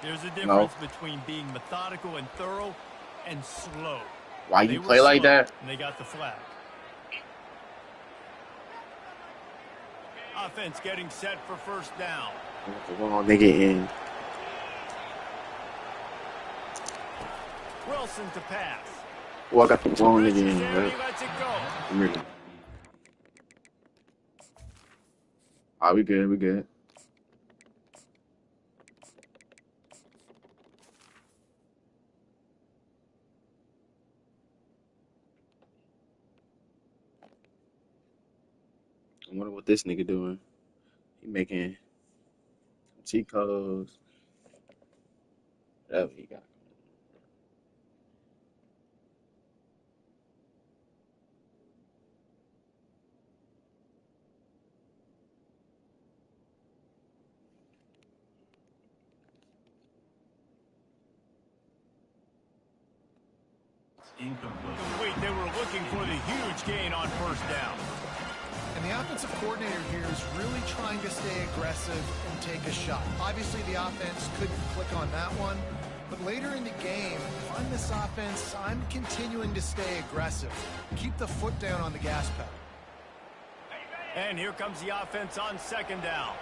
There's a difference between being methodical and thorough and slow. Why you play like that? And they got the flag. Offense getting set for first down. Wrong nigga in. Wilson to pass. Oh, I got the wrong nigga in. He lets it go. Really? Ah, we good. We good. I wonder what this nigga doing. He making cheat codes. Whatever he got. Incomplete. They were looking for the huge gain on first down. And the offensive coordinator here is really trying to stay aggressive and take a shot. Obviously, the offense couldn't click on that one. But later in the game, if I'm this offense, I'm continuing to stay aggressive. Keep the foot down on the gas pedal. And here comes the offense on second down.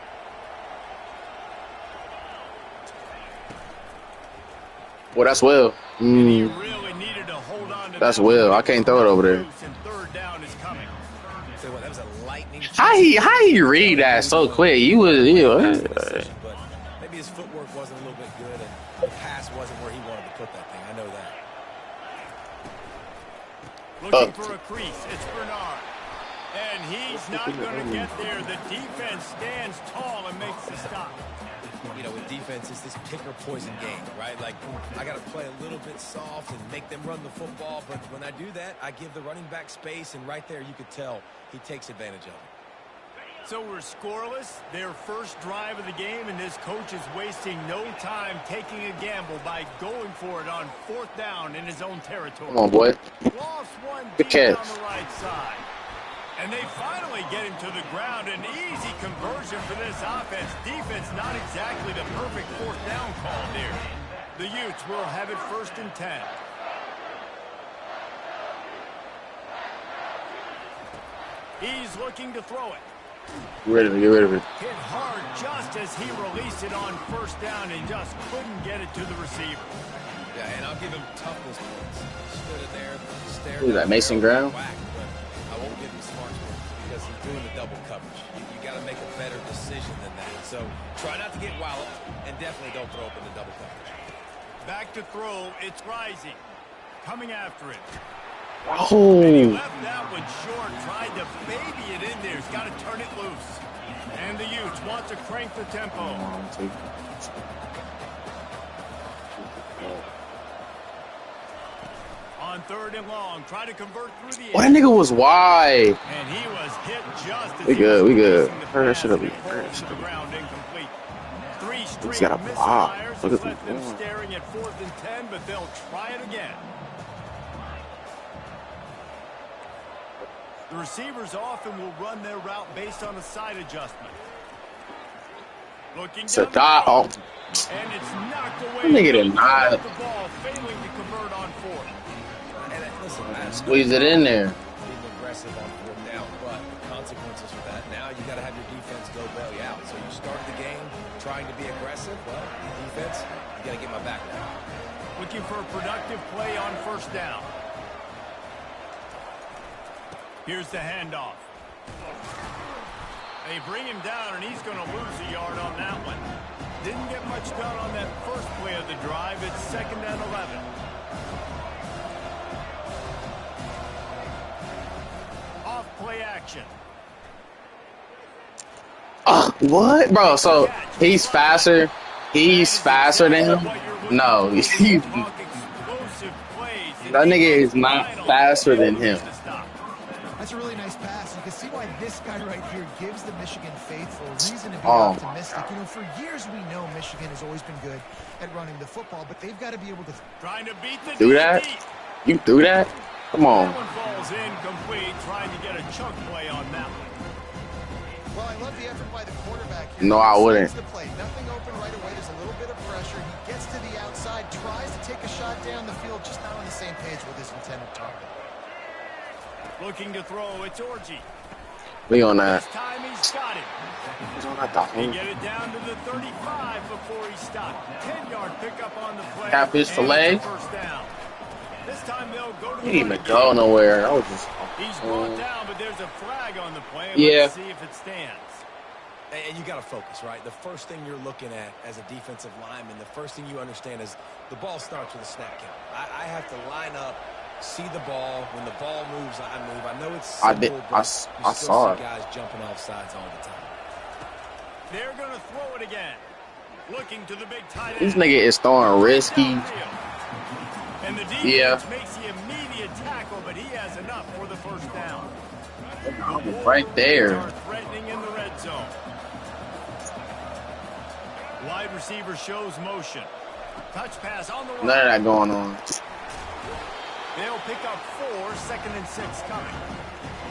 Well, that's Will. Really needed to hold on to that's Will. I can't throw it over there. And third down is coming. So that was a lightning. How he read that so quick? He was but maybe his footwork wasn't a little bit good, and the pass wasn't where he wanted to put that thing. I know that. Looking for a crease. It's Bernard. And he's not going to get there. The defense stands tall and makes the stop. You know, with defense, it's this pick or poison game, right? Like, I got to play a little bit soft and make them run the football. But when I do that, I give the running back space. And right there, you could tell he takes advantage of it. So we're scoreless. Their first drive of the game, and this coach is wasting no time taking a gamble by going for it on fourth down in his own territory. Come on, boy. Lost one Good deep catch. on the right side. And they finally get him to the ground. An easy conversion for this offense. Defense not exactly the perfect fourth down call there. The Utes will have it 1st and 10. He's looking to throw it. Get rid of it. Get rid of it. Hit hard just as he released it on first down and just couldn't get it to the receiver. Yeah, and I'll give him toughness points. Stood in there, stared. Who's that, Mason Graham? I won't give him smarts points because he's doing the double coverage. You got to make a better decision than that. So try not to get walloped, and definitely don't throw up in the double coverage. Back to throw. It's Rising. Coming after it. Oh. And he left that one short. Tried to baby it in there. He's got to turn it loose. And the Utes want to crank the tempo. On 3rd and long, try to convert through the air. That nigga was wide. And he was hit just as We good, we good. Hurry That shit up. Incomplete. Three straight He's got a block. misfires Look has at left them that. staring at 4th and 10, but they'll try it again. The receivers often will run their route based on a side adjustment. Looking It's a down dot. Oh. and it's knocked away. That nigga did not. The ball failing to convert on 4th. Squeeze it in there. Being aggressive on 4th down, but the consequences for that. Now you got to have your defense go bail you out. So you start the game trying to be aggressive. Well, defense, you got to get my back now. Looking for a productive play on 1st down. Here's the handoff. They bring him down, and he's going to lose a yard on that one. Didn't get much done on that first play of the drive. It's 2nd and 11. Off play action. What? Bro, so he's faster. He's faster than him? No. That nigga is not faster than him. That's a really nice pass. You can see why this guy right here gives the Michigan faithful reason to be optimistic. You know, for years we know Michigan has always been good at running the football, but they've got to be able to do that. You threw that? Come on. That one falls incomplete, trying to get a chunk play on that one. Well, I love the effort by the quarterback here. No, I wouldn't. The play. Nothing open right away. There's a little bit of pressure. pressure. He gets to the outside, tries to take a shot down the field, just not on the same page with his intended target. Looking to throw, it's Orji. We on that. This time he's got it. He get it down to the 35 before he stopped. 10-yard pickup on the play. Catfish fillet. First down. This time they'll go to He didn't even go nowhere. I was just. He's brought down, but there's a flag on the play. Yeah. Let's see if it stands. And you got to focus, right? The first thing you're looking at as a defensive lineman, the first thing you understand is the ball starts with a snap count. I have to line up, see the ball. When the ball moves, I move. I know it's simple, I but you saw still see guys jumping off sides all the time. They're going to throw it again. Looking to the big tight end. This nigga is throwing risky. And the defense makes the immediate tackle, but he has enough for the first down. Right there. Threatening in the red zone. Wide receiver shows motion. Touch pass on the right. None of that going on. They'll pick up 4, 2nd and 6 coming.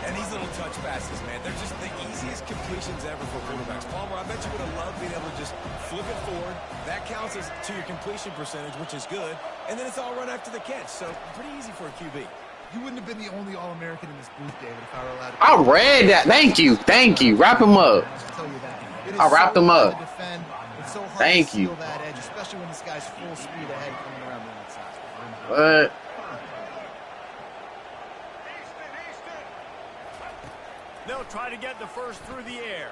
And these little touch passes, man, they're just the easiest completions ever for quarterbacks. Palmer, I bet you would have loved being able to just flip it forward. That counts as to your completion percentage, which is good. And then it's all run after the catch. So pretty easy for a QB. You wouldn't have been the only All-American in this booth, David, if I were allowed to. I read that. Thank you. Thank you. Wrap him up. I'll tell you that. I wrapped him up. It's so hard Thank to you. steal that edge, especially when this guy's full speed ahead coming around the outside. What? They'll try to get the first through the air.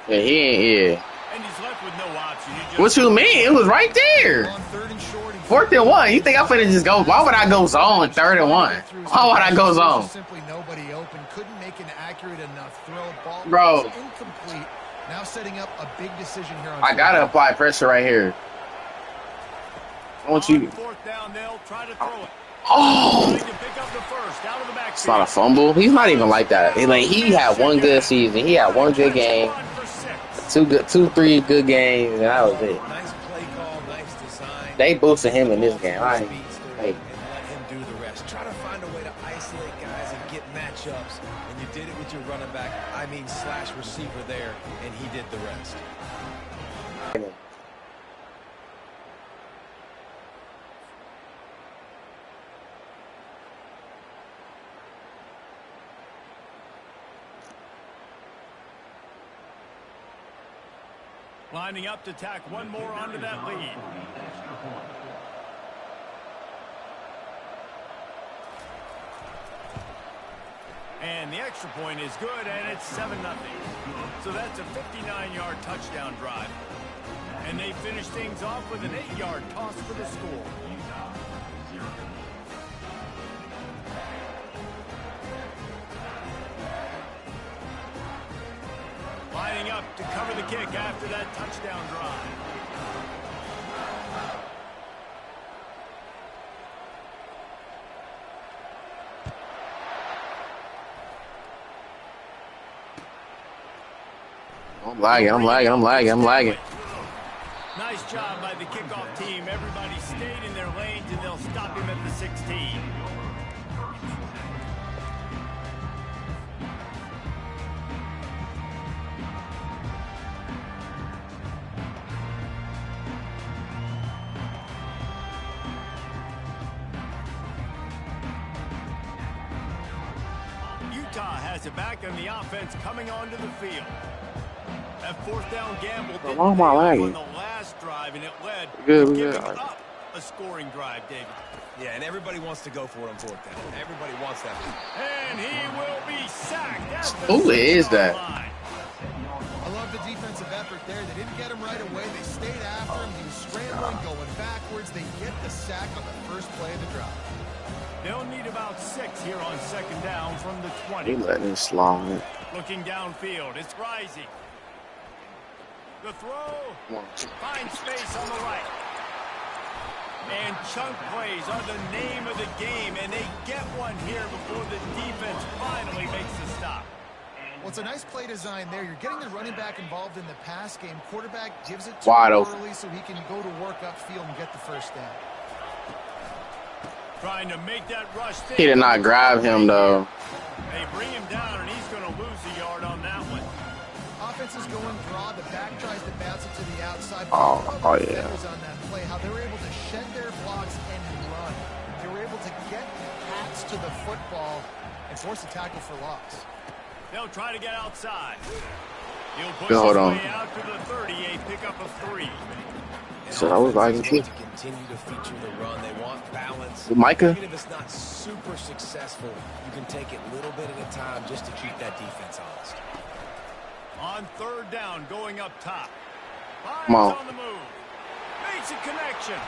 Yeah, he ain't. Yeah. And he's left with no option. What you mean? It was right there. On 3rd and short, 4th and 1. You think I'm finna just go? Why would I go zone 3rd and 1? Why would I go zone? Simply nobody open. Couldn't make an accurate enough throw. Ball Bro. was incomplete. Now setting up a big decision here. On I gotta apply pressure right here. I want you. 4th down, they'll try to throw it. Oh, Trying to pick up the first out of the backfield. it's not a fumble. He's not even like that. He had one good season. He had one good game. 3 good games, and that was it. Nice play call, nice design. They boosted him in this game. Hey. And let him do the rest. Try to find a way to isolate guys and get matchups. And you did it with your running back. I mean / receiver there, and he did the rest. Lining up to tack one more onto that lead. And the extra point is good, and it's 7-0. So that's a 59-yard touchdown drive. And they finish things off with an 8-yard toss for the score. Lining up to cover the kick after that touchdown drive. I'm lagging. Nice job by the kickoff team. Everybody stayed in their lanes, and they'll stop him at the 16. Utah has it back, and the offense coming onto the field. That 4th down gamble didn't Why am I pay off lagging? on the last drive, and it led Good, to good. giving up a scoring drive, David. Yeah, and everybody wants to go for it on 4th down. Everybody wants that. And he will be sacked. At the Who is 6-yard that? line. I love the defensive effort there. They didn't get him right away. They stayed after him. He was scrambling, going backwards. They get the sack on the first play of the drive. They'll need about 6 here on 2nd down from the 20. He letting it slide. Looking downfield, it's rising. The throw finds space on the right. And chunk plays are the name of the game, and they get one here before the defense finally makes the stop. Well, it's a nice play design there. You're getting the running back involved in the pass game. Quarterback gives it to Wide him open. early so he can go to work upfield and get the first down. Trying to make that rush. He did not grab him, though. They bring him down, and he's going to lose a yard on that one. offense is going draw, the back tries to bounce it to the outside. Oh yeah. On that play, how they were able to shed their blocks and run. They were able to get hats to the football and force a tackle for loss. They'll try to get outside. He'll push Good, hold his on. way out to the 30, a pickup of 3. So I was like, to continue to feature the run. They want balance. Micah? Even if it's not super successful, you can take it little bit at a time just to keep that defense honest. On 3rd down, going up top. Come on. On the move. Makes a connection.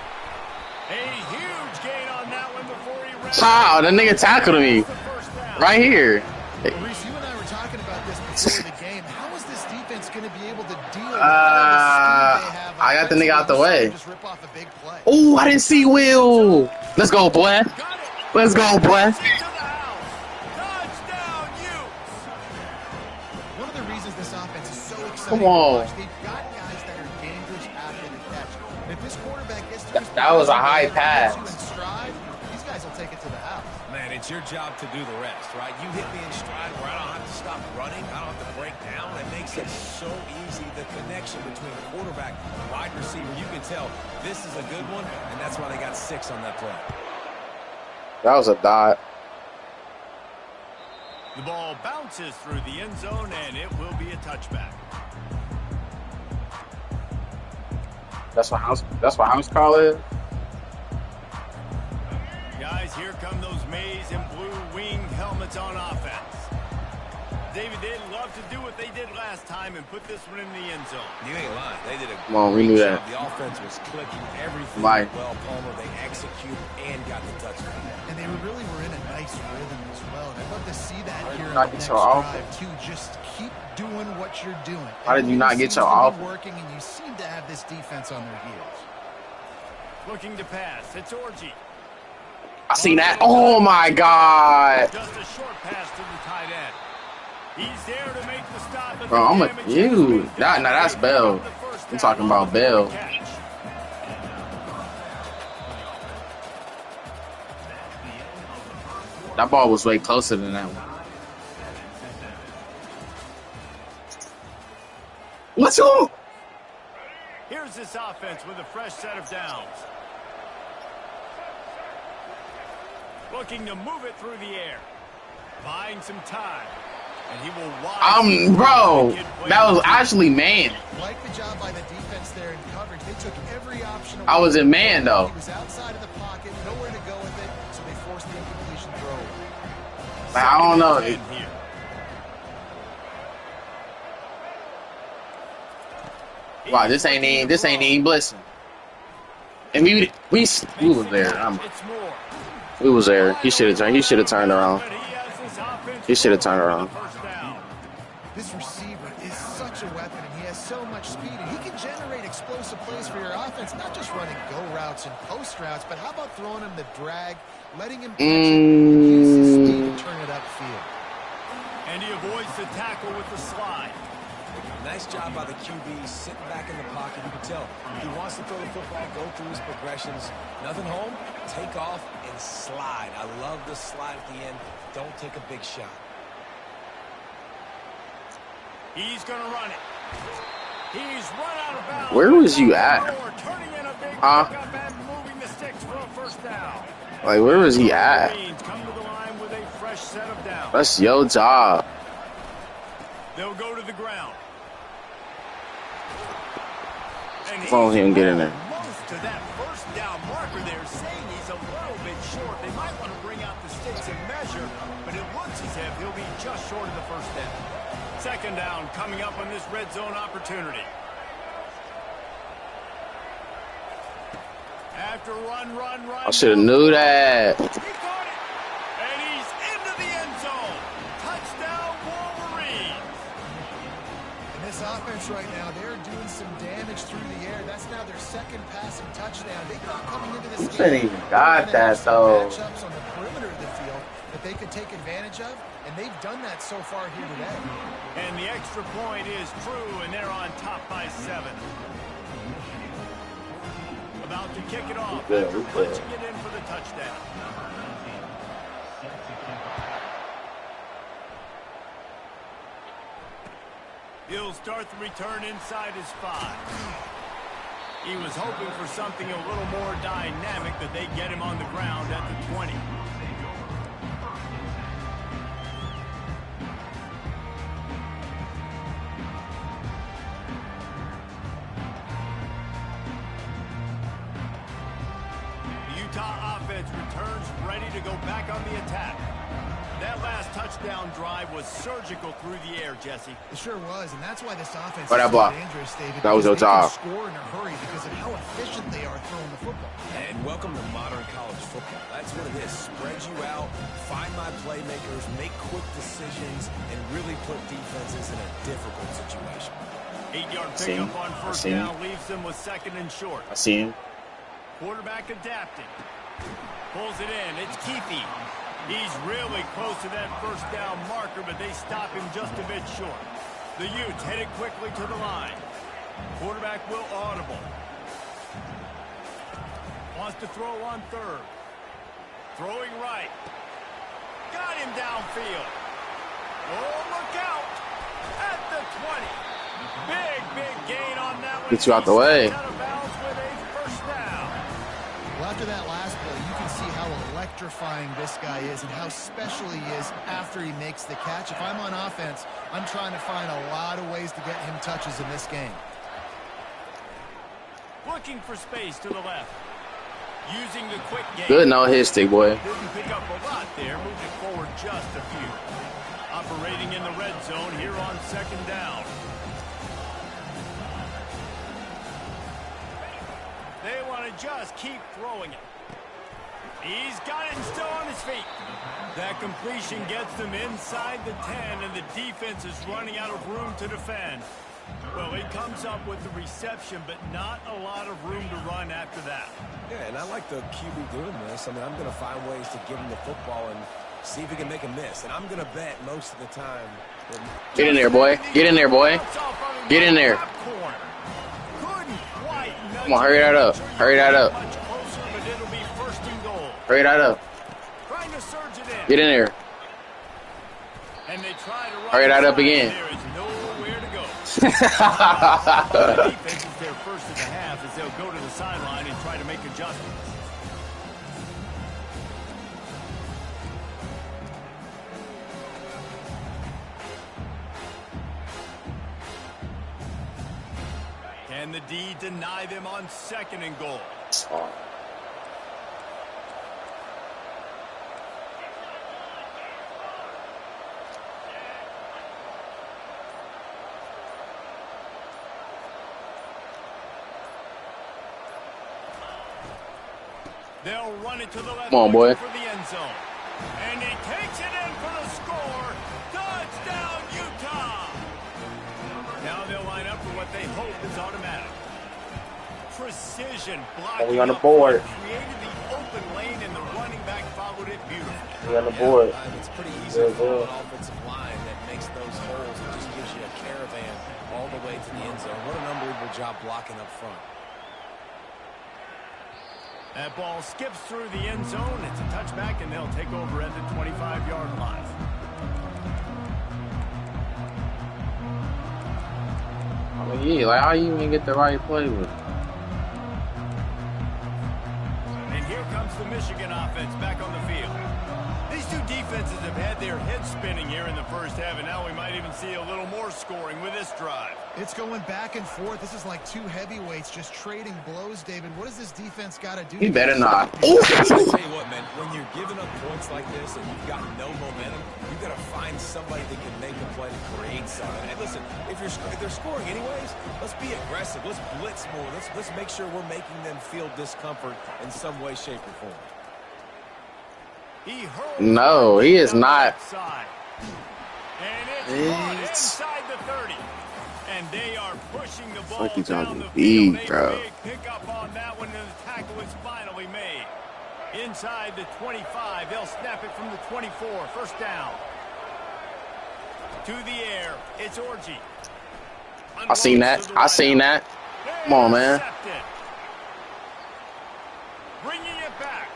A huge gain on that one before he ran. Wow, that nigga tackled me right here. Well, Reese, you and I were talking about this before the game. How is this defense going to be able to deal with all the speed they have? I got the nigga out the way. Just rip off a big play. Oh, I didn't see Will. Let's go, boy. Let's go, boy. One of the reasons this offense is so exciting Come on. to watch, they've got guys that are dangerous after the catch. And if this quarterback gets to his That was a high pass. in stride, these guys will take it to the house. Man, it's your job to do the rest, right? You hit me in stride where I don't have to stop running. I don't have to break down. It makes it so easy. The connection between quarterback and wide receiver, you can tell this is a good one, and that's why they got 6 on that play. That was a dot. The ball bounces through the end zone, and it will be a touchback. That's what house call is. Guys, here come those maize and blue winged helmets on offense. David, they'd love to do what they did last time and put this one in the end zone. You ain't lying. They did a Come on, we knew that. job. The offense was clicking everything Right. well. Palmer, they executed and got the touchdown. And they really were in a nice rhythm as well. And I'd love to see that here in not the get next your drive, offense? too. Just keep doing what you're doing. How did you not get your Everything seems to be offense? working, and you seem to have this defense on their heels. Looking to pass. It's Orji. I seen that. Oh my God. Just a short pass to the tight end. He's there to make the stop. Bro, I'm a dude. Nah, that's Bell. I'm talking about Bell. That ball was way closer than that one. Let's go. Here's this offense with a fresh set of downs. Looking to move it through the air. Buying some time. And he will Bro, that was actually man. Like the job by the defense there in coverage. They took every option away. I was in man, though. He was outside of the pocket, nowhere to go with it, so they forced the incompletion throw. Like, I don't know. Wow, this ain't even blitzing. And we was there. We was there. He should have turned around. He should have turned around. This receiver is such a weapon, and he has so much speed, and he can generate explosive plays for your offense, not just running go routes and post routes, but how about throwing him the drag, letting him catch it, use his speed and turn it upfield. And he avoids the tackle with the slide. Nice job by the QB, sitting back in the pocket. You can tell he wants to throw the football, go through his progressions. Nothing home, take off and slide. I love the slide at the end. Don't take a big shot. He's going to run it. He's run out of bounds. Where was you at? Turning in a big Huh? pickup and moving the sticks for a first down. Like, where was he at? Come to the line with a fresh set of downs. That's your job. They'll go to the ground. And Phone him, get in there. Most to that first down marker there, saying he's a little bit short. They might want to bring out the sticks and measure, but it looks as if he'll be just short of the first down. Second down coming up on this red zone opportunity. After run. I should have knew that. He caught it. And he's into the end zone. Touchdown, Wolverines. And this offense right now, they're doing some damage through the air. That's now their second passing touchdown. They thought coming into this game, Shouldn't even got that, though. matchups on the perimeter of the field that they could take advantage of, and they've done that so far here today. And the extra point is true, and they're on top by 7. About to kick it off after punching it in for the touchdown. He'll start the return inside his 5. He was hoping for something a little more dynamic, that they get him on the ground at the 20. The Utah offense returns ready to go back on the attack. That last touchdown drive was surgical through the air, Jesse. It sure was, and that's why this offense But is that so block. dangerous, David. That was your because they can job. score in a hurry because of how efficient they are throwing the football. And welcome to modern college football. That's what it is. Spread you out, find my playmakers, make quick decisions, and really put defenses in a difficult situation. 8-yard See him. pickup on first I see him. down leaves them with 2nd and short. I see him. Quarterback adapting. Pulls it in. It's Keefe. He's really close to that first down marker, but they stop him just a bit short. The Utes headed quickly to the line. Quarterback will audible. Wants to throw on 3rd. Throwing right. Got him downfield. Oh, look out. At the 20. Big gain on that one. Get you out the way. Out of bounds with a first down. Well, after that last play, you can see how electrifying this guy is and how special he is after he makes the catch. If I'm on offense, I'm trying to find a lot of ways to get him touches in this game. Looking for space to the left. Using the quick game. Good no hit stick, boy. Didn't pick up a lot there. Moved it forward just a few. Operating in the red zone here on 2nd down. They want to just keep throwing it. He's got it still on his feet. That completion gets them inside the 10, and the defense is running out of room to defend. Well, he comes up with the reception, but not a lot of room to run after that. Yeah, and I like the QB doing this. I mean, I'm going to find ways to give him the football and see if he can make a miss. And I'm going to bet most of the time. Get in there, boy. Get in there, boy. Get in there. Come on, hurry that up. Hurry that up. Hurry that up. Get in there. Hurry that up again. There is nowhere to go. The defense is their first of the half as they'll go to the sideline and try to make adjustments. Can the D deny them on 2nd and goal? Oh. They'll run it to the left. Come on, boy. For the end zone. And he takes it in for the score. Touchdown, Utah. Now they'll line up for what they hope is automatic. Precision blocking. We on the board. Created the open lane, and the running back followed it beautifully. We on the board. It's pretty easy to follow an offensive line that makes those holes and just gives you a caravan all the way to the end zone. What an unbelievable job blocking up front. That ball skips through the end zone. It's a touchback, and they'll take over at the 25-yard line. I mean, yeah, like how you even get the right play with? And here comes the Michigan offense back on the field. These two defenses have had their heads spinning here in the first half, and now we might even see a little more scoring with this drive. It's going back and forth. This is like two heavyweights just trading blows, David. What does this defense got to do? He better not. I'll tell you what, man, when you're giving up points like this and you've got no momentum, you've got to find somebody that can make a play to create something. And listen, if they're scoring anyways, let's be aggressive. Let's blitz more. Let's make sure we're making them feel discomfort in some way, shape, or form. No, he is not. And it's inside the 30. And they are pushing the ball Like he's on down the the beat, field. bro. A big pickup on that one, and the tackle is finally made. Inside the 25, they'll snap it from the 24. First down. To the air, it's Orji. I seen that. I seen that. Come on, man. Bringing it back.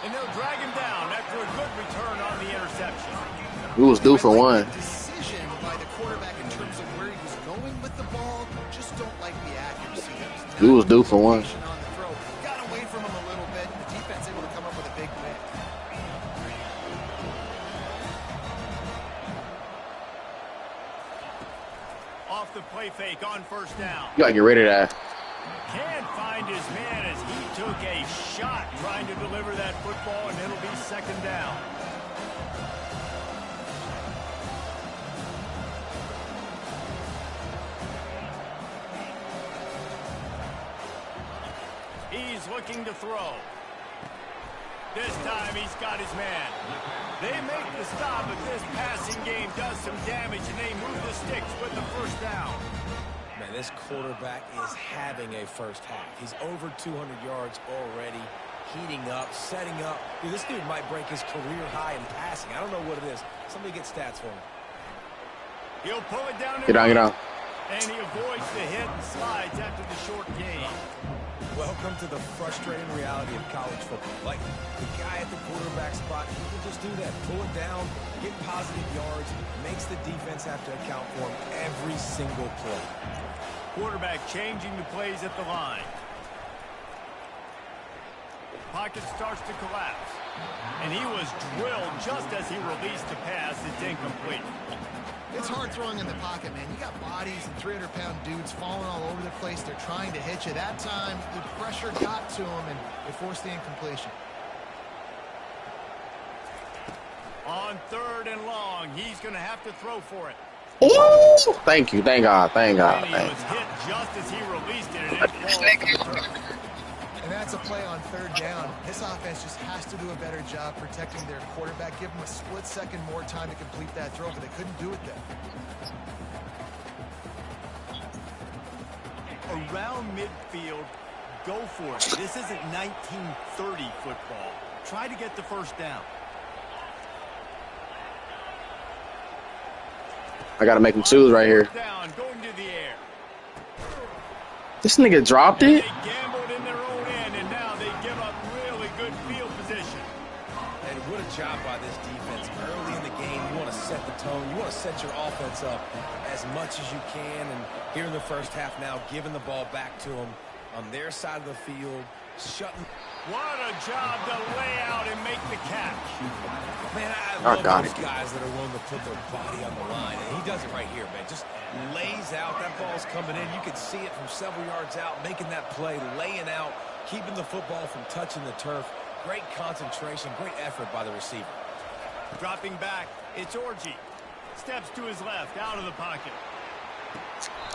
And they'll drag him down after a good return on the interception. We was due for one. Decision by the quarterback in terms of We was due for one. Got away from him a little bit. The defense able to come up with a big pick. Off the play fake on first down. You gotta get rid of that. Can't find his man as he took a shot trying to deliver that football, and it'll be second down. He's looking to throw. This time he's got his man. They make the stop, but this passing game does some damage, and they move the sticks with the first down. Man, this quarterback is having a first half. He's over 200 yards already, heating up, setting up. Dude, this dude might break his career high in passing. I don't know what it is. Somebody get stats for him. He'll pull it down. Get on. And he avoids the hit and slides after the short gain. Welcome to the frustrating reality of college football. Like, the guy at the quarterback spot, he can just do that. Pull it down, get positive yards, makes the defense have to account for him every single play. Quarterback changing the plays at the line. Pocket starts to collapse. And he was drilled just as he released the pass. It's incomplete. It's hard throwing in the pocket, man. You got bodies and 300-pound dudes falling all over the place. They're trying to hit you. That time, the pressure got to him, and it forced the incompletion. On third and long, he's going to have to throw for it. Ooh! Thank you. Thank God. Thank God. And he was hit just as he released it, and it falls to the turf. And that's a play on third down. This offense just has to do a better job protecting their quarterback. Give them a split second more time to complete that throw, but they couldn't do it then. Around midfield, go for it. This isn't 1930 football. Try to get the first down. I gotta make him choose right here. Down, going to the air. This nigga dropped it. They gambled in their own end, and now they give up really good field position. And what a job by this defense. Early in the game, you want to set the tone. You want to set your offense up as much as you can. And here in the first half now, giving the ball back to them on their side of the field, shutting. What a job to lay out and make the catch. Man, I love those guys that are willing to put their body on the line. And he does it right here, man. Just lays out. That ball's coming in. You can see it from several yards out, making that play, laying out, keeping the football from touching the turf. Great concentration, great effort by the receiver. Dropping back, it's Orji. Steps to his left, out of the pocket.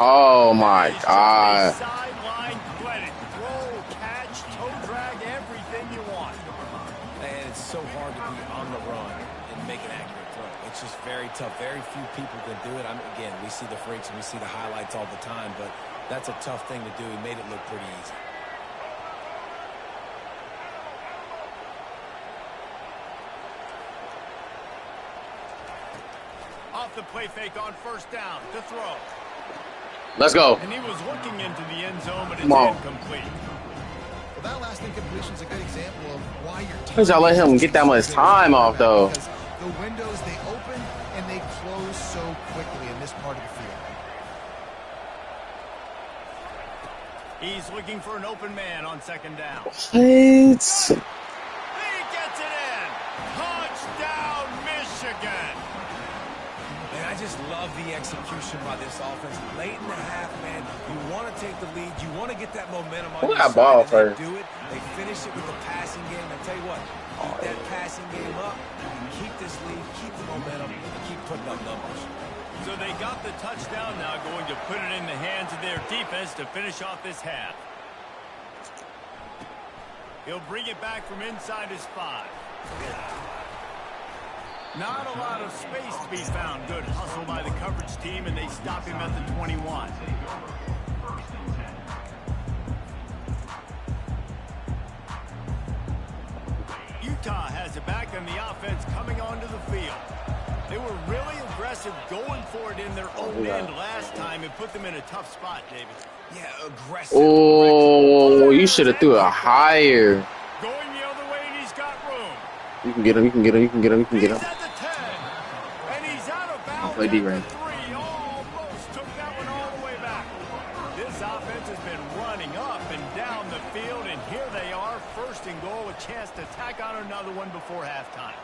Oh my God. Sideline credit. Throw, catch, toe drag, everything you want. And it's so hard to be on the run and make an accurate throw. It's just very tough. Very few people can do it. Again, we see the freaks and we see the highlights all the time, but that's a tough thing to do. He made it look pretty easy. Off the play fake on first down to throw. Let's go. And he was looking into the end zone, but it's incomplete. Well, that last incompletion is a good example of why you're. Because y'all let him get that much time off, though. The windows, they open and they close so quickly in this part of the field. He's looking for an open man on second down. What? He gets it in. Touchdown, Michigan. And I just love the execution by this offense. Late in the half, man, you want to take the lead. You want to get that momentum on your side. Ball and first. they do it. They finish it with the passing game. I tell you what, keep that passing game up. You can keep this lead, keep the momentum, and keep putting up numbers. So they got the touchdown now, going to put it in the hands of their defense to finish off this half. He'll bring it back from inside his 5. Not a lot of space to be found. Good hustle by the coverage team, and they stop him at the 21. Utah has it back, and the offense coming onto the field. They were really aggressive going for it in their own end last time and put them in a tough spot, David. Yeah, aggressive. Oh, you should have threw it higher. Going the other way, and he's got room. You can get him. You can get him. You can get him. You can get him. He's at the 10, and he's out of bounds Play at D the range. 3. Almost took that one all the way back. This offense has been running up and goal, a chance to tack on another one before halftime.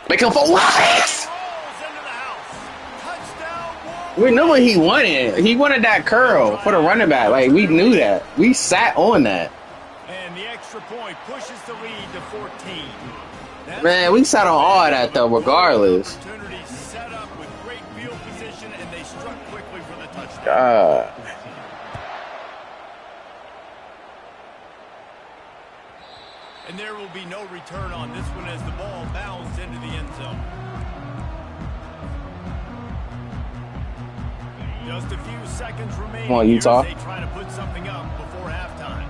Make him for what? We knew what he wanted. He wanted that curl for the running back. Like, we knew that. We sat on that. And the extra point pushes the lead to 14. Man, we sat on all that, though, regardless. Opportunity set up with great field position, and they struck quickly for the touchdown. God. And there will be no return on this one as the ball bounced into the end zone. Just a few seconds remaining. Come on, Utah. They try to put something up before halftime.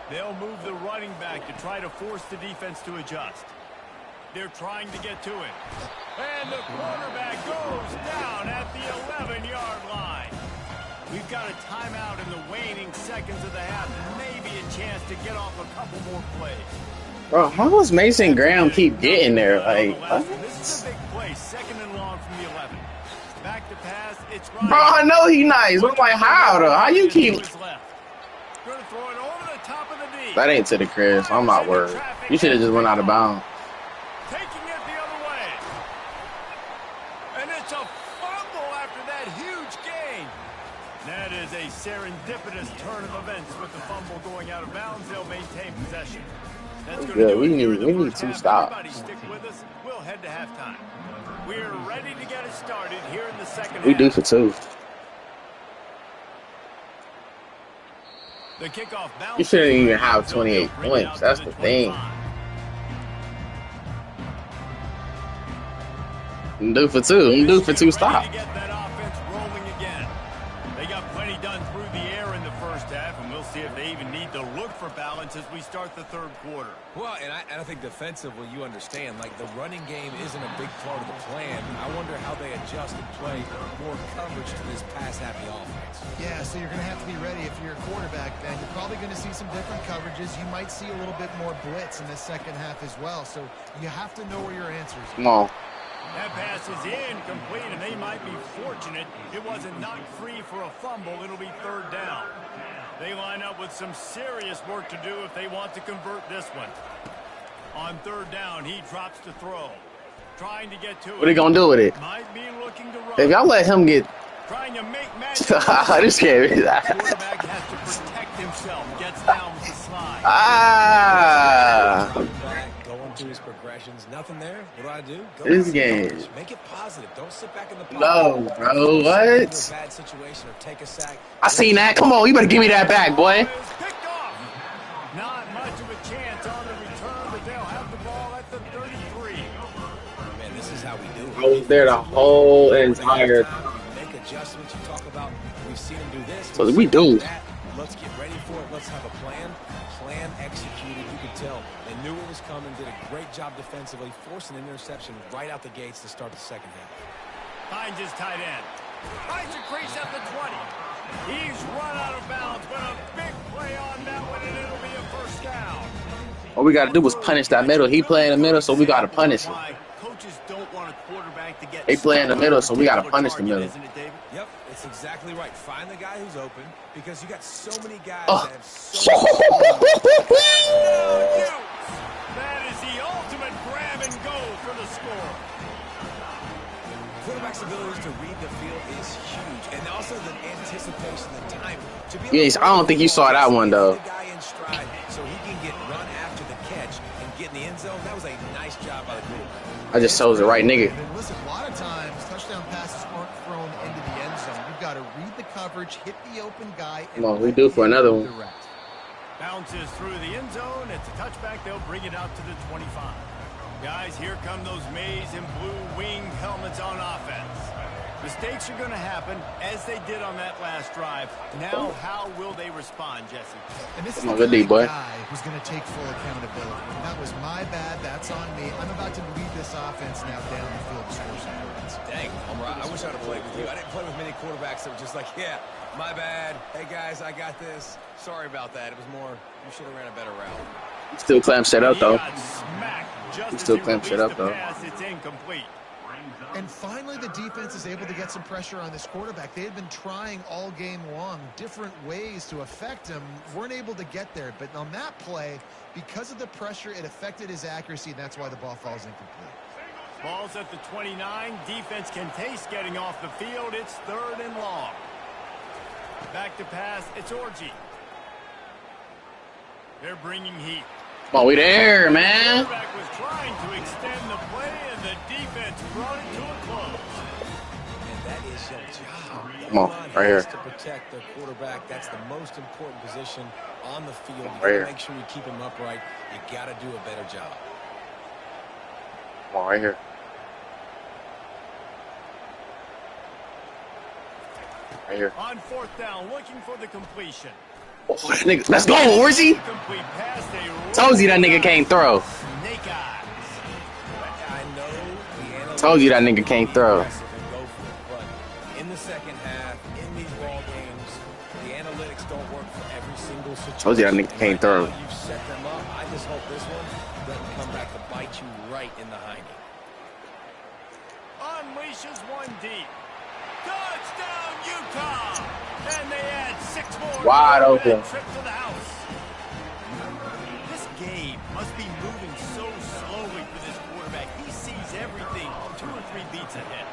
They'll move the running back to try to force the defense to adjust. They're trying to get to it. And the quarterback goes down at the 11-yard line. We've got a timeout in the waning seconds of the half. Maybe a chance to get off a couple more plays. Bro, how does Mason Graham keep getting there? Like, what? This is a big play, second and long from the 11. Back to pass, it's Bro, I know he nice. I'm like, how though? How you keep? That ain't to the crib. So I'm not worried. You should have just went out of bounds. Taking it the other way. And it's a fumble after that huge gain. That is a serendipitous turn of events with the fumble going out of bounds. They'll maintain possession. That's going to do it. We here in the need first two half. stops. Everybody stick with us. We'll head to halftime. We're ready to get it started here in the second We half. do for two. The kickoff bounce. You shouldn't even have 28 points. That's the thing. I'm due for two. I'm due for two stops. To get that offense rolling again. They got plenty done through the air in the first half, and we'll see if they even need to look for balance as we start the third quarter. Well, and I think defensively, you understand, like the running game isn't a big part of the plan. I wonder how they adjust and play more coverage to this pass-happy offense. Yeah, so you're going to have to be ready if you're a quarterback then. You're probably going to see some different coverages. You might see a little bit more blitz in the second half as well. So you have to know where your answers are. Come on. That pass is incomplete, and they might be fortunate it wasn't knocked free for a fumble. It'll be third down. They line up with some serious work to do if they want to convert this one. On third down, he drops to throw. Trying to get to it. What are you going to do with it? Might be looking to run. If y'all let him get... Trying to make magic. This game is... Quarterback has to protect himself. Gets down with the slide. Going through his progressions. Nothing there. What do? Go this game. Make it positive. Don't sit back in the pocket. No, bro. What? Bad situation or take a sack. I seen that. Come on. You better give me that back, boy. Not much of a chance on the return, but they'll have the ball at the 33. Man, this is how we do it. I was there the whole entire time. Make adjustments. You talk about, we've seen them do this. So we do. Let's get ready for it. Let's have a plan. Plan executed. You could tell they knew it was coming. Did a great job defensively, forcing an interception right out the gates to start the second half. Finds his tight end. Finds a crease at the 20. He's run out of bounds, but a big play on that one, and it'll be a first down. All we got to do was punish that middle. He play in the middle, so we got to punish him. Coaches don't want a quarterback to get. They play in the middle, so we got to punish the middle. Yep, it's exactly right. Find the guy who's open because you got so many guys Oh. that have so That is the ultimate grab and go for the score. Quarterback's abilities to read the field is huge, and also the anticipation, the time. To be Yes, I don't think you saw that one, though. The guy in stride so he can get run after the catch and get in the end zone. That was a nice job by the quarterback. I just chose the right nigga. And listen, a lot of times touchdown passes aren't thrown into the end zone. You've got to read the coverage, hit the open guy. Come on, we do for another one. Direct. Bounces through the end zone. It's a touchback. They'll bring it out to the 25. Guys, here come those maize and blue wing helmets on offense. Mistakes are going to happen, as they did on that last drive. Now, how will they respond, Jesse? And this is Come on, the good D, boy. guy who's going to take full accountability. That was my bad. That's on me. I'm about to lead this offense now down the field to score some points. Dang, Homer, I wish I'd have played with you. I didn't play with many quarterbacks that were just like, yeah, my bad. Hey, guys, I got this. Sorry about that. It was more, you should have ran a better route. Still clamp shit up, though. He still clamp shit up, though. It's incomplete. And finally, the defense is able to get some pressure on this quarterback. They had been trying all game long different ways to affect him, weren't able to get there. But on that play, because of the pressure, it affected his accuracy, and that's why the ball falls incomplete. Ball's at the 29. Defense can taste getting off the field. It's 3rd and long. Back to pass. It's Orji. They're bringing heat. Come on, we there, man. The quarterback was trying to extend the play, and the defense brought it to a close. And that is your job. Come on, right here. To protect the quarterback, that's the most important position on the field. You Right got to here. make sure you keep him upright. You got to do a better job. Come on, right here. Right here. On 4th down, looking for the completion. Oh, that nigga. Let's go, Orzi. Complete pass. They Told you that nigga can't throw. Snake eyes. I know the analytics Told you that nigga can't throw. aggressive and go for it, but in the second half, in these ball games, the analytics don't work for every single situation. Told you that nigga can't And right throw. now, you've set them up. I just hope this one doesn't come back to bite you right in the hiney. Unleashes one deep. Touchdown, Utah! And they add 6 more. Wide to that open. Trip to the house. This game must be moving so slowly for this quarterback. He sees everything 2 or 3 beats ahead.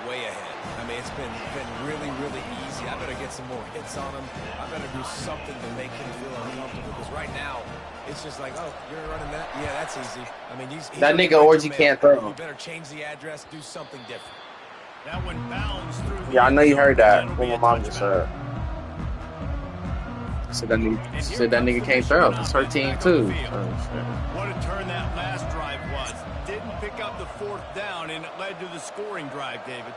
Way ahead. I mean, it's been really, really easy. I better get some more hits on him. I better do something to make him feel uncomfortable. Because right now, it's just like, oh, you're running that? Yeah, that's easy. I mean, he's That nigga Orji can't throw. You better change the address, do something different. That one bounds through. Yeah, I know you heard that. That'll What be my a mom just touchback. said. Said that nigga can't throw. It's her team too. What a turn that last drive was. Didn't pick up the 4th down, and it led to the scoring drive, David.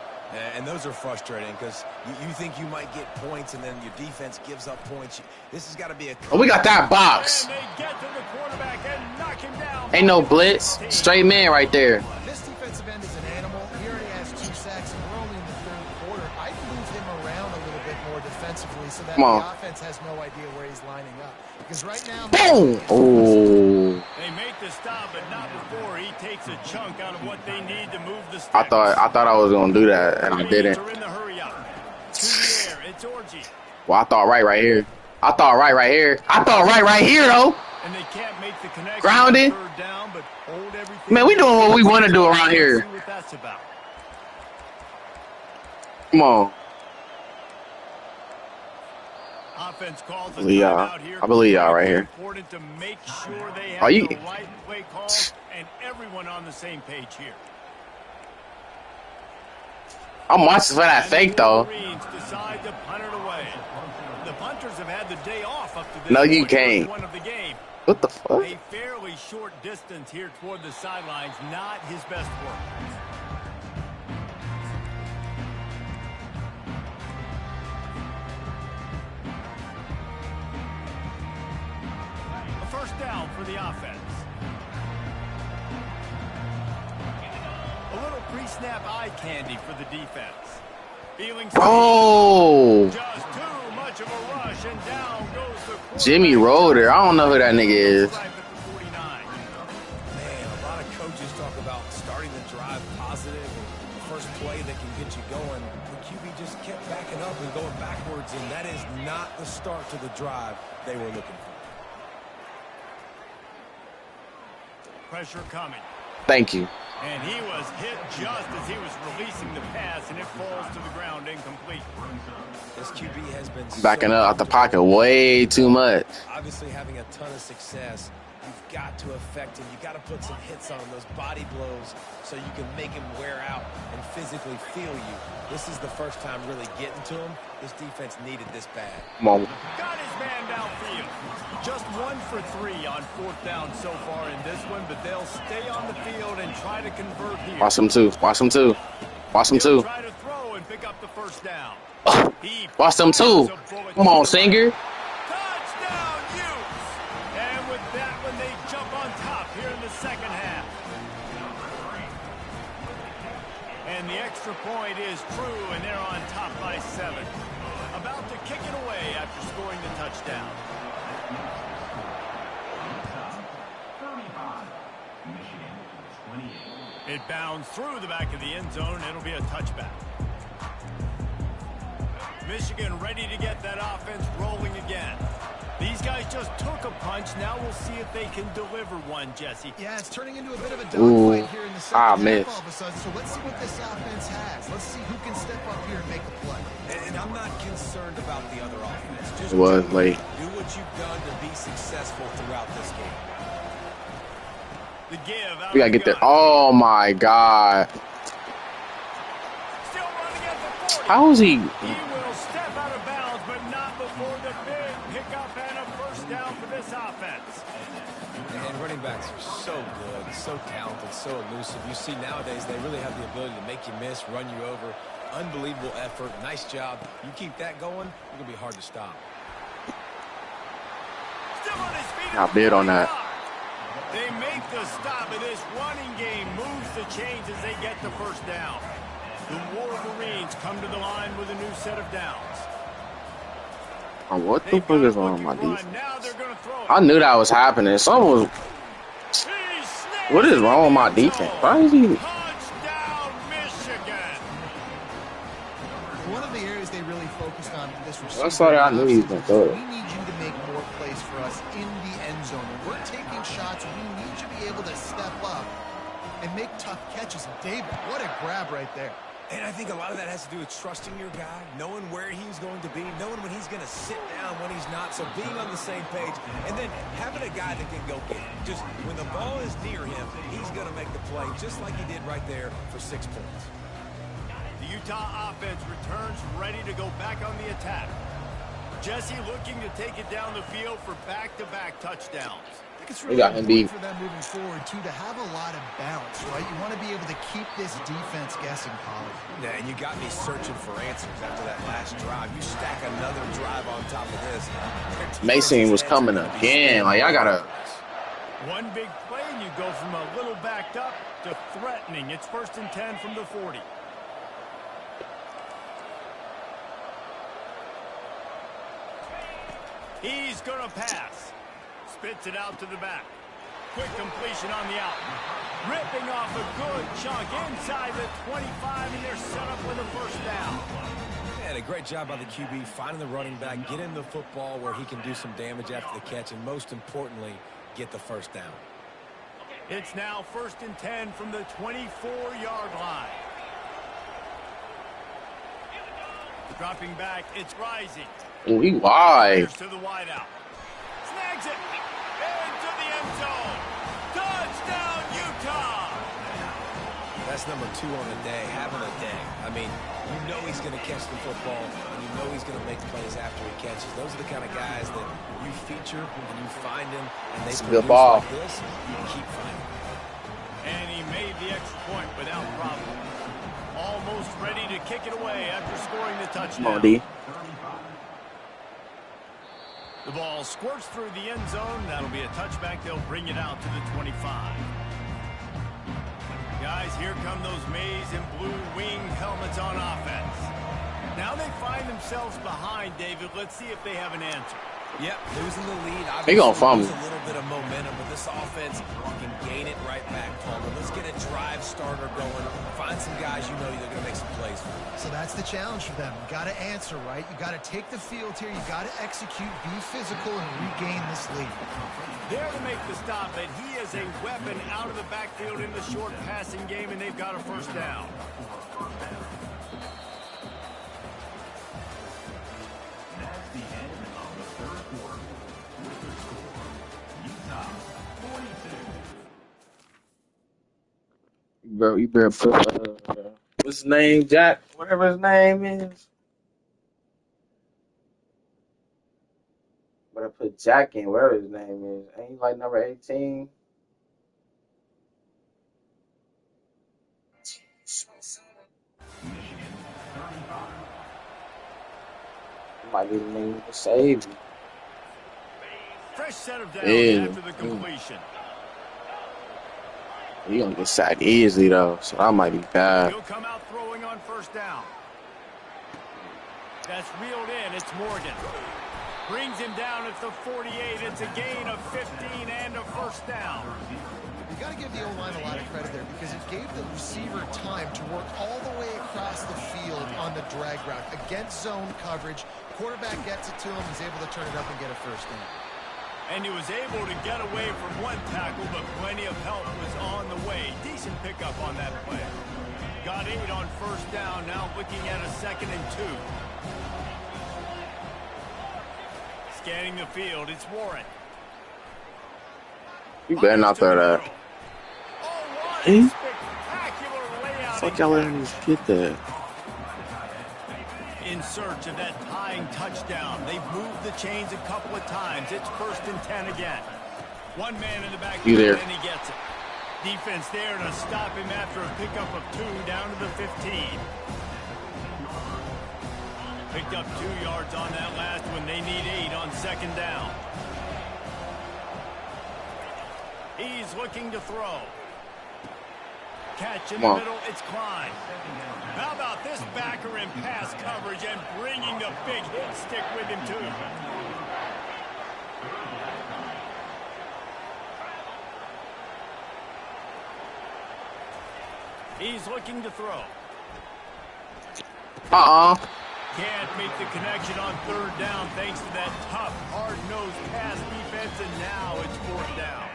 And those are frustrating because you think you might get points, and then your defense gives up points. This has got to be a... Oh, we got that box. And they get to the quarterback and knock him down. Ain't no blitz. Straight man right there. This defensive end is an animal. He already has 2 sacks, and we're only in the 3rd quarter. I'd move him around a little bit more defensively so that Come on. the offense has no idea where he's lining up. Because right now... Boom. Oh. They make the stop, but not before he takes a chunk out of what they need to move the sticks. I thought I was gonna do that, and I didn't. Are in the hurry up. To the air, it's Orji. Well, I thought right here. I thought right here though. And they can't make the connection. Grounded. On 3rd down, but hold everything. Man, we doing what we want to do around here. See what that's about. Come on. Offense calls a Believe y'all. timeout here. I believe y'all right here. Important to make sure they have Are you- the right play calls and everyone on the same page here. I'm watching for that And fake the though. Wolverines decide to punt it away. The punters have had the day off up to this No, you point, can't. One of the game. What the fuck? A fairly short distance here toward the sidelines, not his best work. A 1st down for the offense. A little pre-snap eye candy for the defense. Feeling Oh, just too much of a rush, and down goes the quarterback. Jimmy Roder. I don't know who that nigga is. Right at the 49. Man, a lot of coaches talk about starting the drive positive and the first play that can get you going. The QB just kept backing up and going backwards, and that is not the start to the drive they were looking for. Pressure coming. Thank you. And he was hit just as he was releasing the pass, and it falls to the ground incomplete. This QB has been Backing so up out the pocket way too much. obviously having a ton of success. You've got to affect him. You've got to put some hits on him, those body blows, so you can make him wear out and physically feel you. This is the first time really getting to him. This defense needed this bad. Come on. Got his man downfield. Just 1 for 3 on 4th down so far in this one, but they'll stay on the field and try to convert here. Watch him too. Watch him too. Watch him He'll too. try to throw and pick up the 1st down. He Watch them too. fires a bullet Come on, to the Singer. touchdown, Utes! And with that one, they jump on top here in the second half. And the extra point is true, and they're on top by 7. About to kick it away after scoring the touchdown. It bounds through the back of the end zone. It'll be a touchback. Michigan ready to get that offense rolling again. These guys just took a punch. Now we'll see if they can deliver one, Jesse. Yeah, it's turning into a bit of a dogfight here in the second half all of a sudden. So let's see what this offense has. Let's see who can step up here and make the play. And I'm not concerned about the other offense. Just it was late. Do what you've done to be successful throughout this game. The give out We gotta get there. Oh my God. Still running at the 40. How is he? He will step out of bounds, but not before the big pickup and a first down for this offense. And running backs are so good, so talented, so elusive. You see nowadays they really have the ability to make you miss, run you over. Unbelievable effort. Nice job. You keep that going, it's going to be hard to stop. Still on his feet. I bid on that. They make the stop, and this running game moves the chains as they get the first down. The Wolverines come to the line with a new set of downs. Oh, what the fuck is wrong with my defense? Now they're going to throw it. I knew that was happening. Something was. What is wrong with my defense? Why is he? Touchdown, Michigan. One of the areas they really focused on this receiver. I saw that. I knew he was going to throw it. We need you to make more plays for us in the end zone. When we're taking shots, we need you to be able to step up and make tough catches. And David, what a grab right there. And I think a lot of that has to do with trusting your guy, knowing where he's going to be, knowing when he's going to sit down, when he's not. So being on the same page, and then having a guy that can go get it. Just when the ball is near him, he's going to make the play, just like he did right there for 6 points. The Utah offense returns ready to go back on the attack. Jesse looking to take it down the field for back-to-back touchdowns. I think it's really important for them moving forward, too, to have a lot of balance, right? You want to be able to keep this defense guessing, Polly. Yeah, and you got me searching for answers after that last drive. You stack another drive on top of this. Mason was coming again. Like, I got to. One big play, and you go from a little backed up to threatening. It's 1st and 10 from the 40. He's going to pass. Spits it out to the back. Quick completion on the out. Ripping off a good chunk inside the 25, and they're set up with a first down. And a great job by the QB finding the running back, get him the football where he can do some damage after the catch, and most importantly, get the first down. It's now 1st and 10 from the 24-yard line. Dropping back, it's Rising. Oh, he wide. To the wideout. Snags it. Into the end zone. Touchdown, Utah. That's number 2 on the day, having a day. I mean, you know he's going to catch the football, and you know he's going to make plays after he catches. Those are the kind of guys that you feature and you find him, and they produce ball. like this, you keep finding. And he made the extra point without problem. Almost ready to kick it away after scoring the touchdown. Come on, D. The ball squirts through the end zone. That'll be a touchback. They'll bring it out to the 25. Guys, here come those maize and blue winged helmets on offense. Now they find themselves behind, David. Let's see if they have an answer. Yep, losing the lead. They gonna fumble. A little bit of momentum, but this offense can gain it right back, Palmer. Let's get a drive starter going. Find some guys you know they're going to make some plays for. So that's the challenge for them. You got to answer, right? You got to take the field here. You got to execute, be physical, and regain this lead. There to make the stop, but he is a weapon out of the backfield in the short passing game, and they've got a first down. Bro, you better put what's his name, Jack? Whatever his name is. Better put Jack in, whatever his name is. Ain't he like number 18? Might be the name to save you. Fresh set of downs after the completion. He gonna get sacked easily though, so that might be bad. He'll come out throwing on first down. That's reeled in. It's Morgan. Brings him down at the 48. It's a gain of 15 and a first down. You got to give the O-line a lot of credit there because it gave the receiver time to work all the way across the field on the drag route. Against zone coverage, quarterback gets it to him, he's able to turn it up and get a first down. And he was able to get away from one tackle, but plenty of help was on the way. Decent pickup on that play. Got 8 on first down, now looking at a 2nd and 2. Scanning the field, it's Warren. You better not throw that. Hey? Fuck y'all letting me get that. In search of that tying touchdown. They've moved the chains a couple of times. It's 1st and 10 again. One man in the back, you there? And he gets it. Defense there to stop him after a pickup of 2 down to the 15. Picked up 2 yards on that last one. They need 8 on 2nd down. He's looking to throw. Catch in the middle, it's Klein. How about this backer in pass coverage and bringing the big hit stick with him too. He's looking to throw. Can't make the connection on 3rd down thanks to that tough, hard-nosed pass defense, and now it's 4th down.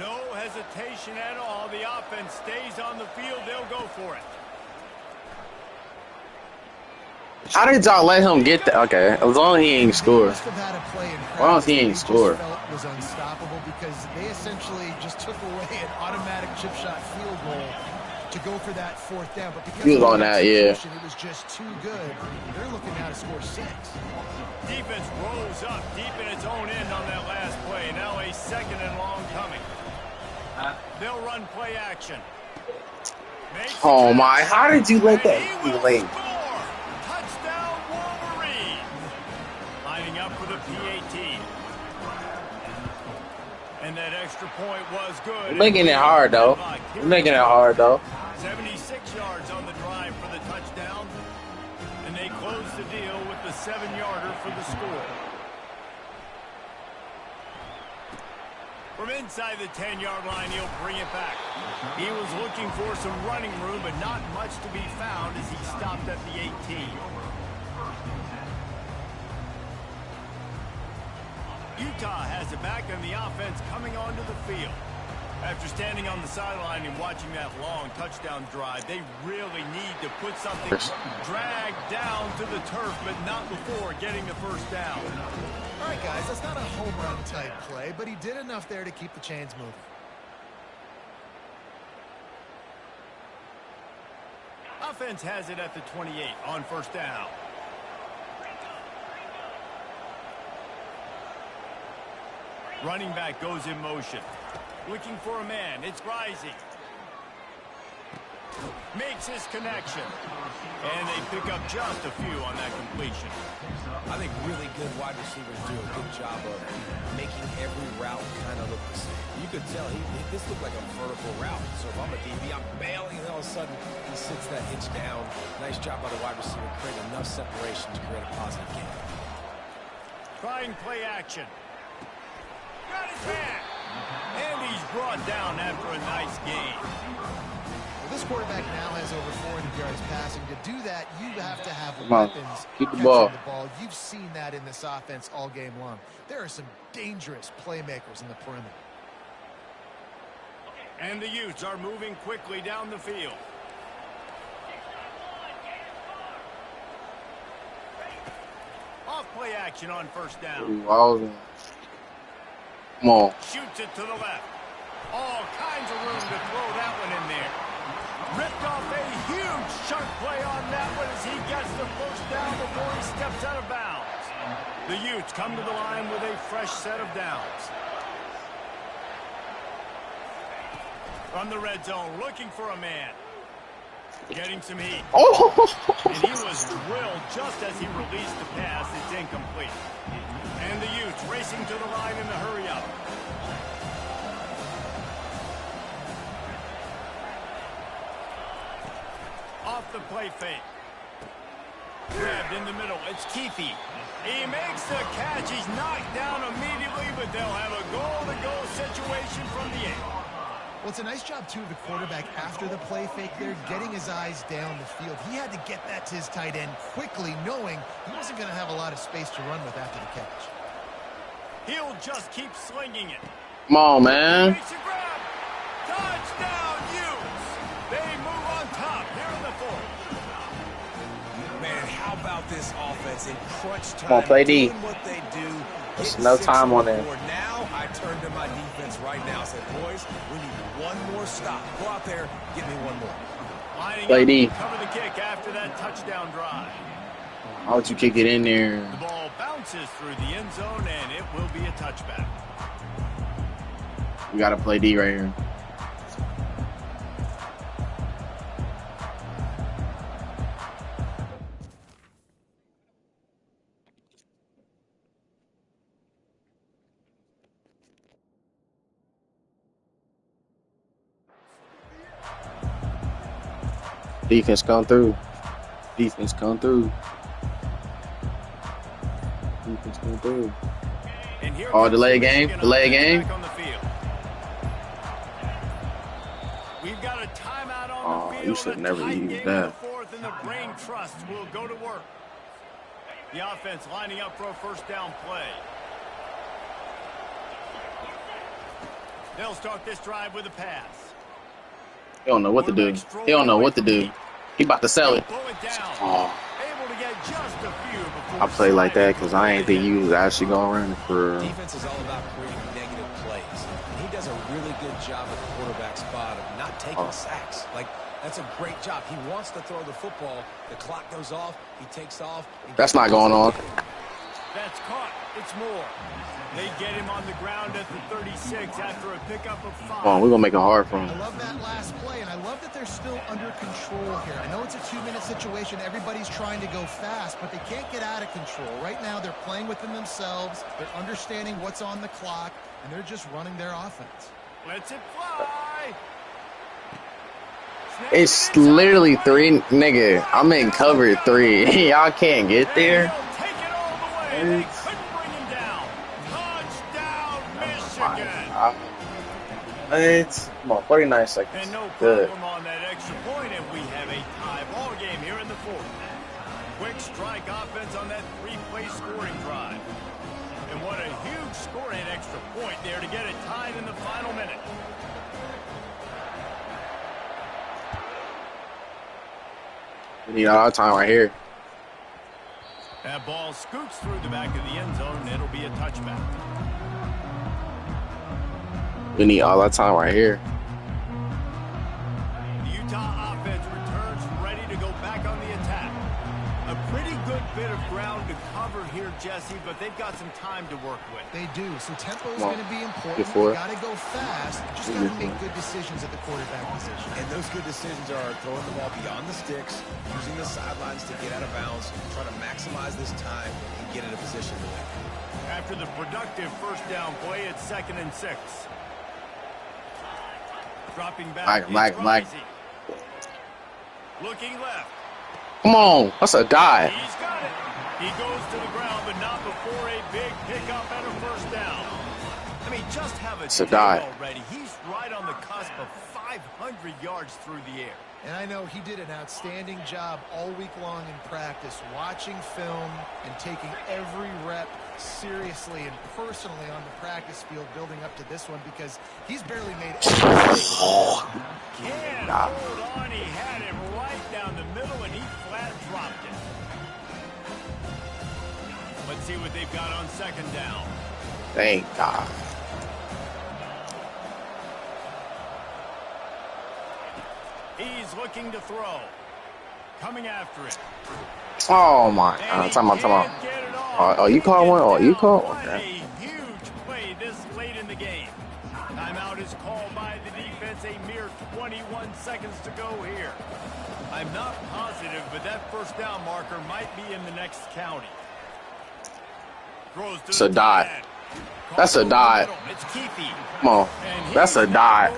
No hesitation at all. The offense stays on the field. They'll go for it. How did y'all let him get that? Okay, as long as he ain't score. Why don't he ain't score? Was unstoppable because they essentially just took away an automatic chip shot field goal to go for that 4th down. But because he was on that, yeah. It was just too good. They're looking now to score 6. Defense rolls up deep in its own end on that last play. Now a 2nd and long coming. They'll run play action. Oh my, how did you let that be late? Touchdown Wolverine. Lining up for the PAT. And that extra point was good. We're making it hard though. 76 yards on the drive for the touchdown. And they close the deal with the 7-yarder for the score. From inside the 10-yard line, he'll bring it back. He was looking for some running room, but not much to be found as he stopped at the 18. Utah has it back on the offense coming onto the field. After standing on the sideline and watching that long touchdown drive, they really need to put something dragged down to the turf, but not before getting the first down. All right, guys, that's not a home run type play, but he did enough there to keep the chains moving. Offense has it at the 28 on 1st down. Running back goes in motion. Looking for a man. It's Rising. Makes his connection. And they pick up just a few on that completion. I think really good wide receivers do a good job of making every route kind of look the same. You could tell this looked like a vertical route. So if I'm a DB, I'm bailing, and all of a sudden he sits that hitch down. Nice job by the wide receiver, creating enough separation to create a positive game. Trying play action. Got his man. And he's brought down after a nice game. Well, this quarterback now has over 400 yards passing. To do that, you have to have weapons. Keep the ball. You've seen that in this offense all game long. There are some dangerous playmakers in the perimeter. And the Utes are moving quickly down the field. Off play action on 1st down. Come on. Shoots it to the left. All kinds of room to throw that one in there. Ripped off a huge sharp play on that one as he gets the 1st down before he steps out of bounds. The Utes come to the line with a fresh set of downs. From the red zone, looking for a man. Getting some heat. And he was drilled just as he released the pass. It's incomplete. And the Utes racing to the line in the hurry up. Off the play fake. Grabbed in the middle. It's Keefe. He makes the catch. He's knocked down immediately, but they'll have a goal-to-goal situation from the 8. Well, it's a nice job, too, of the quarterback after the play fake there, getting his eyes down the field. He had to get that to his tight end quickly, knowing he wasn't going to have a lot of space to run with after the catch. He'll just keep slinging it. Come on, man. Touchdown, Utes. They move on top here in the 4th. Man, how about this offense in crunch time? Come on, play D. Doing what they do. There's no time on there. Now I turn to my defense right now. Said, boys, we need one more stop. Go out there, give me one more. Lining play up D. to cover the kick after that touchdown drive. How would you kick it in there? The ball bounces through the end zone, and it will be a touchback. We got to play D right here. Defense come through. Defense come through. Defense come through. Oh, delay game. Delay game. We've got a timeout on Oh, the field. you should never use that. And the brain trust will go to work. The offense lining up for a first down play. They'll start this drive with a pass. He don't know what to do. He don't know what to do. He about to sell it. Oh. I play like that because I ain't think you was actually going to run it for. Defense is all about creating negative plays. He does a really good job at the quarterback spot of not taking sacks. Like, that's a great job. He wants to throw the football. The clock goes off. He takes off. That's not going on. That's caught. It's more. They get him on the ground at the 36 after a pickup of 5. Come on, we're going to make it hard for him. I love that last play, and I love that they're still under control here. I know it's a 2-minute situation. Everybody's trying to go fast, but they can't get out of control. Right now, they're playing within themselves. They're understanding what's on the clock, and they're just running their offense. Lets it fly. It's literally 3, nigga. I'm in cover 3. Y'all can't get there. Take it all the way. They couldn't bring him down. Touchdown, Michigan. It's come on, 49 seconds. And no Good. problem on that extra point, and we have a tie ball game here in the 4th. Quick strike offense on that 3-play scoring drive. And what a huge score and extra point there to get it tied in the final minute. We need all our time right here. That ball scoots through the back of the end zone, and it'll be a touchback. We need all our time right here. The Utah offense returns ready to go back on the attack. A pretty good bit of ground to cover here, Jesse, but they've got some time to work with. They do. So tempo is going to be important. Before. You got to go fast. You just got to make good decisions at the quarterback position. And those good decisions are throwing the ball beyond the sticks, using the sidelines to get out of bounds, trying to maximize this time and get in a position to win. After the productive first down play, it's 2nd and 6. Dropping back. Mike. Looking left. Come on. That's a die. He's got it. He goes to the ground, but not before a big pickup and a first down. I mean, just have a die already. He's right on the cusp of 500 yards through the air. And I know he did an outstanding job all week long in practice, watching film and taking every rep seriously and personally on the practice field building up to this one because he's barely made any mistakes. Can't hold on. He had him right down the middle, and he flat dropped it. Let's see what they've got on 2nd down. Thank God. He's looking to throw. Coming after it. Oh my God. Time out. Oh, you call one? Oh, you call? Okay. A huge play this late in the game. Timeout is called by the defense. A mere 21 seconds to go here. I'm not positive, but that first down marker might be in the next county. Throws to It's a die. That's a die. It's Keefe. Come on. That's a die.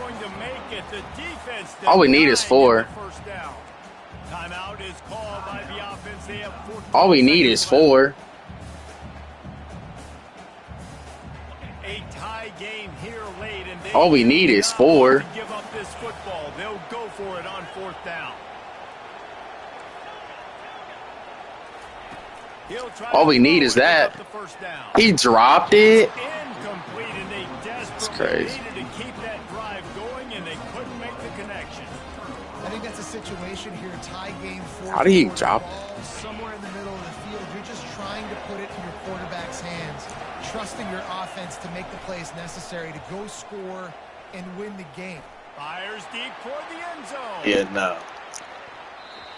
All we need is 4. Timeout is called by the offense. They have 14 All we need is 4. A tie game here late, and all we need is 4. Give up this football. They'll go for it on 4th down. All we need is that. He dropped it. It's crazy. I think that's a situation here, tie game 4. How did he drop it? Somewhere in the middle of the field. You're just trying to put it in your quarterback's hands, trusting your offense to make the plays necessary to go score and win the game. Fires deep toward the end zone. Yeah, no.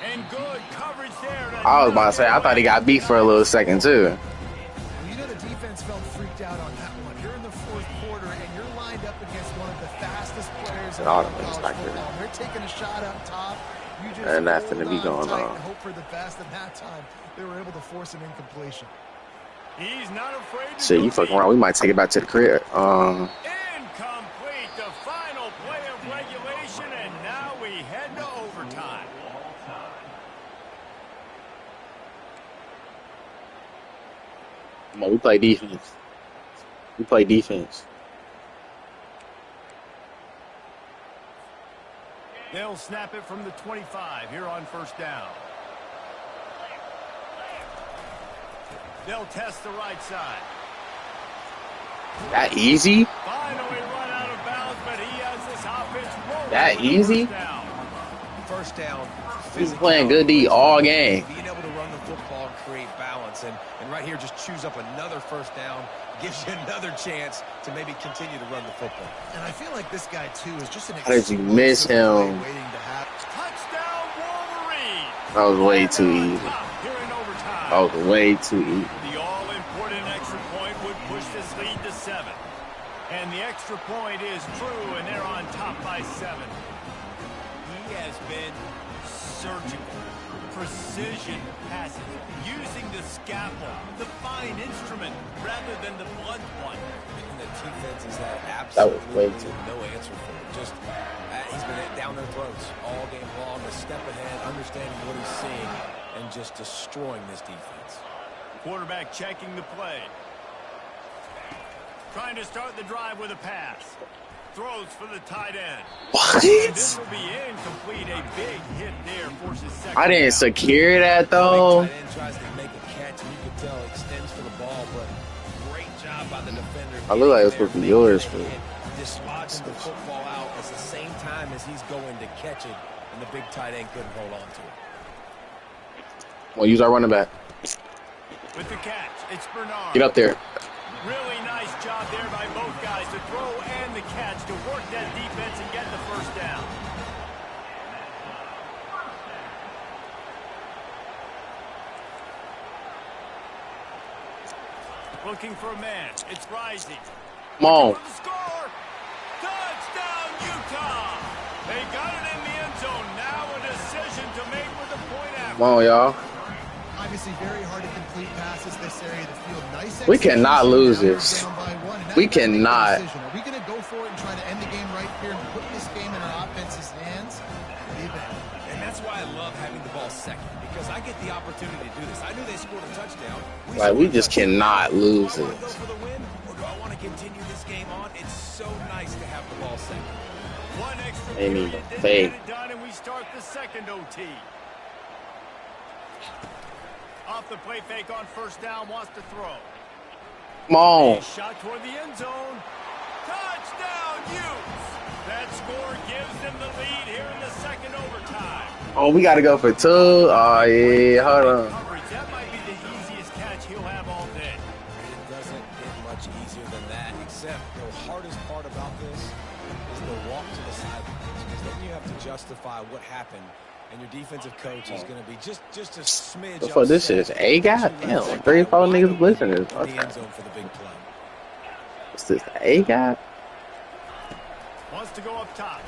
And good coverage there. I was about to say, I thought he got beat for a little second, too. Well, you know the defense felt freaked out on that one. You're in the 4th quarter, and you're lined up against one of the fastest players in college football. They're taking a shot up top. You just and nothing to be going on. Hope for the best, and that time they were able to force an incompletion. He's not afraid to shit, you fucking around. We might take it back to the crib. Incomplete. The final play of regulation, and now we head to overtime. Come on, we play defense. We play defense. They'll snap it from the 25 here on 1st down. They'll test the right side. That easy? Finally run out of bounds, but he has this offense rolling. That easy? First down. He's playing good D all game. Being able to run the football and create balance. And right here, just choose up another 1st down. Gives you another chance to maybe continue to run the football. And I feel like this guy, too, is just an How did you miss him? Touchdown, Wolverine. That was way too easy. That was way too easy. The all-important extra point would push this lead to 7. And the extra point is true, and they're on top by 7. He has been surgical, precision passing, using the scalpel, the fine instrument, rather than the blunt one. And the defense has had That was way absolutely no answer for it. Just he's been down their throats all game long, a step ahead, understanding what he's seeing, and just destroying this defense. Quarterback checking the play. Trying to start the drive with a pass. Throws for the tight end. What? This will be incomplete. A big hit there forces second I didn't down. secure that, though. Big tight end tries to make a catch, and you can tell extends for the ball, but great job by the defender. I look like it's supposed to be yours, for dislodging the football out at the same time as he's going to catch it, and the big tight end couldn't hold on to it. We'll use our running back. With the catch, it's Bernard. Get up there. Really nice job there by both guys to throw and the catch to work that defense and get the 1st down. Looking for a man. It's Rising. Come on. For the score. Touchdown, Utah. They got it in the end zone. Now a decision to make with the point after. Come on, y'all. Obviously, very hard to complete passes this area of the field. Nice. We cannot lose this. We cannot. Are we going to go for it and try to end the game right here and put this game in our offense's hands? And that's why I love having the ball second, because I get the opportunity to do this. I knew they scored a touchdown. Like, we just cannot lose Do I it. want to go for the win, or do I want to continue this game on? It's so nice to have the ball second. One extra They need period to didn't fake. get it done, and we start the second OT. Off the play fake on 1st down, wants to throw. Come on. Shot toward the end zone. Touchdown, Utes. That score gives them the lead here in the second overtime. Oh, we got to go for 2. Oh, yeah. Hold on. Coverage, that might be the easiest catch he'll have all day. It doesn't get much easier than that, except the hardest part about this is the walk to the sidelines, because then you have to justify what happened, and your defensive coach is going to be just a smidge. So this is A gap? Damn, 3 or 4 niggas blitzing this. The end zone for the big play. What's this, A gap? Wants to go up top.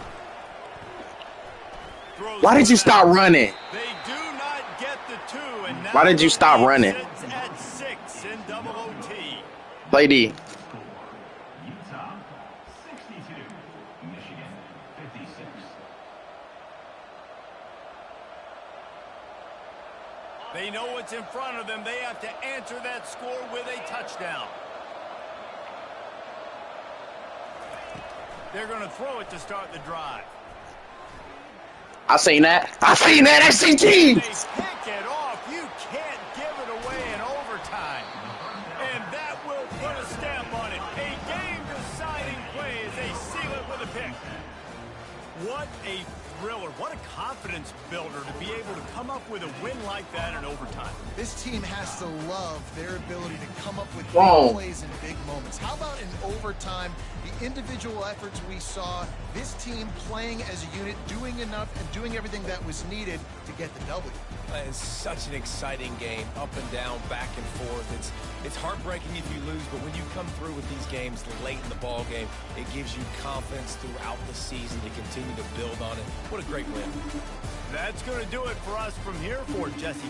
Throws Why did you stop back. running? They do not get the 2, and now Why did you stop running? sits at 6 in double OT. Play D. Utah 62, Michigan 56. They know what's in front of them. They have to answer that score with a touchdown. They're going to throw it to start the drive. I seen that. I seen that. SCT. They pick it off. You can't give it away in overtime. And that will put a stamp on it. A game-deciding play as they seal it with a pick. What a thriller. What a confidence builder to be able to come up with a win like that in overtime. This team has to love their ability to come up with Whoa. big plays and big moments. How about in overtime, the individual efforts we saw, this team playing as a unit, doing enough and doing everything that was needed to get the W. It's such an exciting game, up and down, back and forth. It's heartbreaking if you lose, but when you come through with these games late in the ball game, it gives you confidence throughout the season to continue to build on it. What a great win. That's going to do it for us from here for Jesse